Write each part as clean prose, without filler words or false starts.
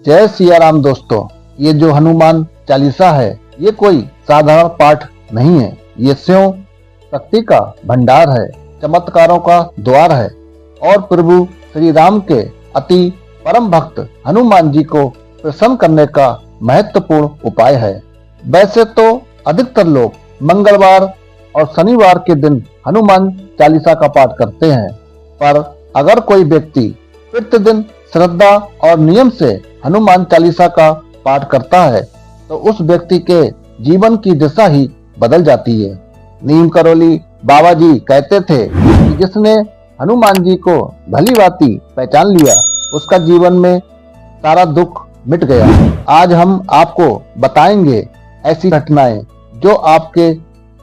जय सिया राम दोस्तों। ये जो हनुमान चालीसा है ये कोई साधारण पाठ नहीं है। ये स्वयं शक्ति का भंडार है, चमत्कारों का द्वार है और प्रभु श्री राम के अति परम भक्त हनुमान जी को प्रसन्न करने का महत्वपूर्ण उपाय है। वैसे तो अधिकतर लोग मंगलवार और शनिवार के दिन हनुमान चालीसा का पाठ करते हैं, पर अगर कोई व्यक्ति प्रतिदिन श्रद्धा और नियम से हनुमान चालीसा का पाठ करता है तो उस व्यक्ति के जीवन की दिशा ही बदल जाती है। नीम करौली बाबा जी कहते थे कि जिसने हनुमान जी को भली भांति पहचान लिया उसका जीवन में सारा दुख मिट गया। आज हम आपको बताएंगे ऐसी घटनाएं जो आपके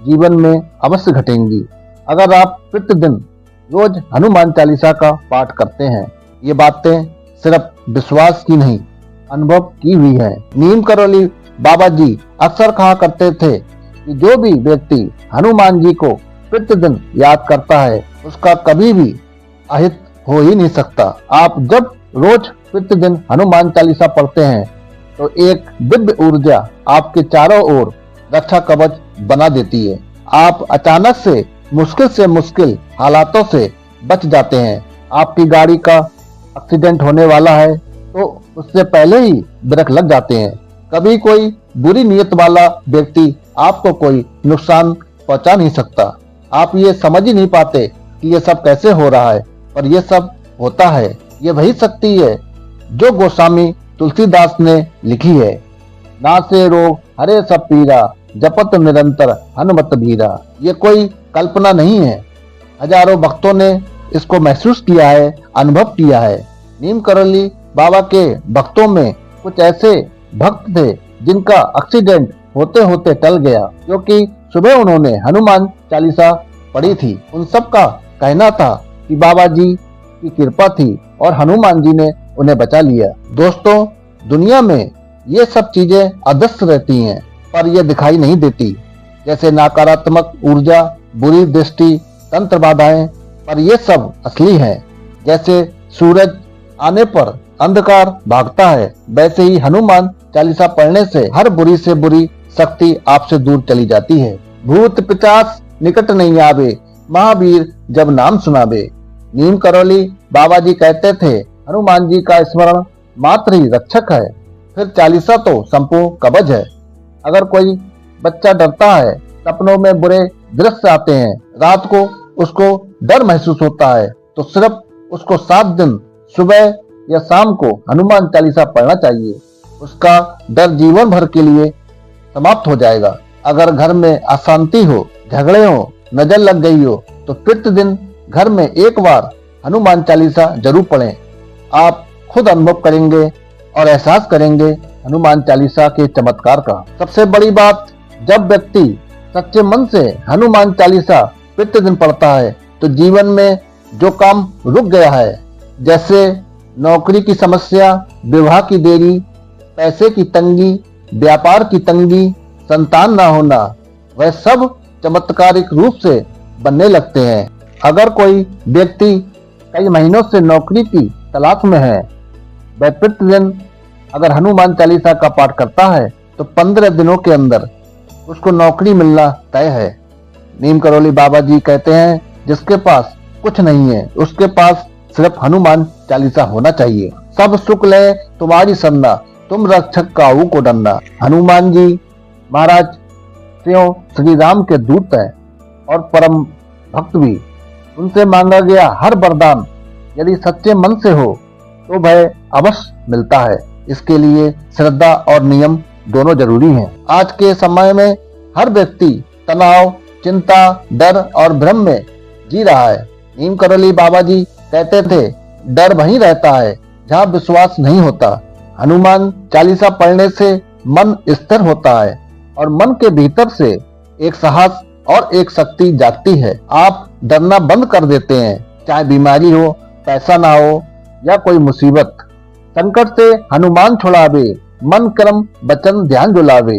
जीवन में अवश्य घटेंगी अगर आप प्रतिदिन रोज हनुमान चालीसा का पाठ करते हैं। ये बातें सिर्फ विश्वास की नहीं, अनुभव की हुई है। नीम करौली बाबा जी अक्सर कहा करते थे कि जो भी व्यक्ति हनुमान जी को प्रतिदिन याद करता है उसका कभी भी अहित हो ही नहीं सकता। आप जब रोज प्रतिदिन हनुमान चालीसा पढ़ते हैं तो एक दिव्य ऊर्जा आपके चारों ओर रक्षा कवच बना देती है। आप अचानक से मुश्किल हालातों से बच जाते हैं। आपकी गाड़ी का एक्सीडेंट होने वाला है तो उससे पहले ही ब्रेक लग जाते हैं। कभी कोई बुरी नीयत वाला व्यक्ति आपको कोई नुकसान पहुंचा नहीं सकता। आप ये समझ ही नहीं पाते कि ये सब कैसे हो रहा है, पर ये सब होता है। ये वही शक्ति है जो गोस्वामी तुलसीदास ने लिखी है। नासे रोग हरे सब पीरा, जपत निरंतर हनुमत बीरा। ये कोई कल्पना नहीं है, हजारों भक्तों ने इसको महसूस किया है, अनुभव किया है। नीम करौली बाबा के भक्तों में कुछ ऐसे भक्त थे जिनका एक्सीडेंट होते होते टल गया क्योंकि सुबह उन्होंने हनुमान चालीसा पढ़ी थी। उन सब का कहना था कि बाबा जी की कृपा थी और हनुमान जी ने उन्हें बचा लिया। दोस्तों, दुनिया में ये सब चीजें अदृश्य रहती हैं पर यह दिखाई नहीं देती, जैसे नकारात्मक ऊर्जा, बुरी दृष्टि, तंत्र बाधाएं, पर ये सब असली है। जैसे सूरज आने पर अंधकार भागता है, वैसे ही हनुमान चालीसा पढ़ने से हर बुरी से बुरी शक्ति आपसे दूर चली जाती है। भूत पिशाच निकट नहीं आवे, महावीर जब नाम सुनावे। नीम करौली बाबा जी कहते थे हनुमान जी का स्मरण मात्र ही रक्षक है, फिर चालीसा तो संपूर्ण कवच है। अगर कोई बच्चा डरता है, सपनों में बुरे दृश्य आते हैं, रात को उसको डर महसूस होता है, तो सिर्फ उसको 7 दिन सुबह या शाम को हनुमान चालीसा पढ़ना चाहिए। उसका डर जीवन भर के लिए समाप्त हो जाएगा। अगर घर में अशांति हो, झगड़े हो, नजर लग गई हो तो प्रतिदिन घर में एक बार हनुमान चालीसा जरूर पढ़ें। आप खुद अनुभव करेंगे और एहसास करेंगे हनुमान चालीसा के चमत्कार का। सबसे बड़ी बात, जब व्यक्ति सच्चे मन से हनुमान चालीसा प्रतिदिन पढ़ता है तो जीवन में जो काम रुक गया है, जैसे नौकरी की समस्या, विवाह की देरी, पैसे की तंगी, व्यापार की तंगी, संतान ना होना, वह सब चमत्कारिक रूप से बनने लगते हैं। अगर कोई व्यक्ति कई महीनों से नौकरी की तलाश में है, वह प्रतिदिन अगर हनुमान चालीसा का पाठ करता है तो 15 दिनों के अंदर उसको नौकरी मिलना तय है। नीम करौली बाबा जी कहते हैं जिसके पास कुछ नहीं है उसके पास सिर्फ हनुमान चालीसा होना चाहिए। सब सुख ले तुम्हारी सन्ना, तुम रक्षक काऊ को डरना। हनुमान जी महाराज स्वयं श्री राम के दूत हैं और परम भक्त भी। उनसे मांगा गया हर वरदान यदि सच्चे मन से हो तो वह अवश्य मिलता है। इसके लिए श्रद्धा और नियम दोनों जरूरी हैं। आज के समय में हर व्यक्ति तनाव, चिंता, डर और भ्रम में जी रहा है। नीम करौली बाबा जी कहते थे डर वहीं रहता है जहाँ विश्वास नहीं होता। हनुमान चालीसा पढ़ने से मन स्थिर होता है और मन के भीतर से एक साहस और एक शक्ति जागती है। आप डरना बंद कर देते हैं, चाहे बीमारी हो, पैसा ना हो या कोई मुसीबत। संकट से हनुमान छुड़ावे, मन कर्म वचन ध्यान जुलावे।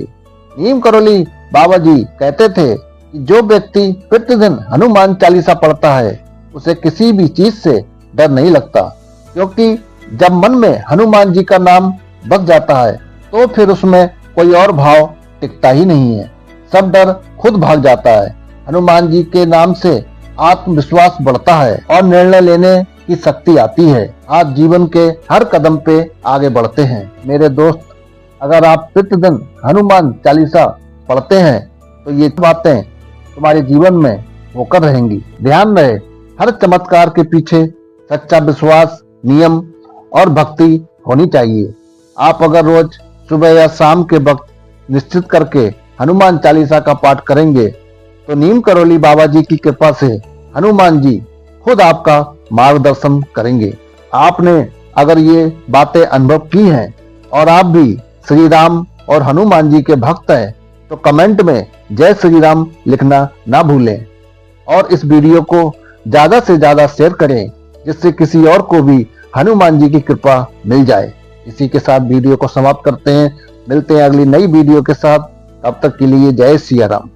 नीम करौली बाबा जी कहते थे कि जो व्यक्ति प्रतिदिन हनुमान चालीसा पढ़ता है उसे किसी भी चीज से डर नहीं लगता, क्योंकि जब मन में हनुमान जी का नाम बस जाता है तो फिर उसमें कोई और भाव टिकता ही नहीं है। सब डर खुद भाग जाता है। हनुमान जी के नाम से आत्मविश्वास बढ़ता है और निर्णय लेने की शक्ति आती है। आप जीवन के हर कदम पे आगे बढ़ते हैं। मेरे दोस्त, अगर आप प्रतिदिन हनुमान चालीसा पढ़ते हैं तो ये बातें तुम्हारे जीवन में होकर रहेंगी। ध्यान रहे, हर चमत्कार के पीछे सच्चा विश्वास, नियम और भक्ति होनी चाहिए। आप अगर रोज सुबह या शाम के वक्त निश्चित करके हनुमान चालीसा का पाठ करेंगे तो नीम करौली बाबा जी की कृपा से हनुमान जी खुद आपका मार्गदर्शन करेंगे। आपने अगर ये बातें अनुभव की हैं और आप भी श्री राम और हनुमान जी के भक्त हैं तो कमेंट में जय श्री राम लिखना ना भूलें और इस वीडियो को ज्यादा से ज्यादा शेयर करें जिससे किसी और को भी हनुमान जी की कृपा मिल जाए। इसी के साथ वीडियो को समाप्त करते हैं। मिलते हैं अगली नई वीडियो के साथ। तब तक के लिए जय सिया राम।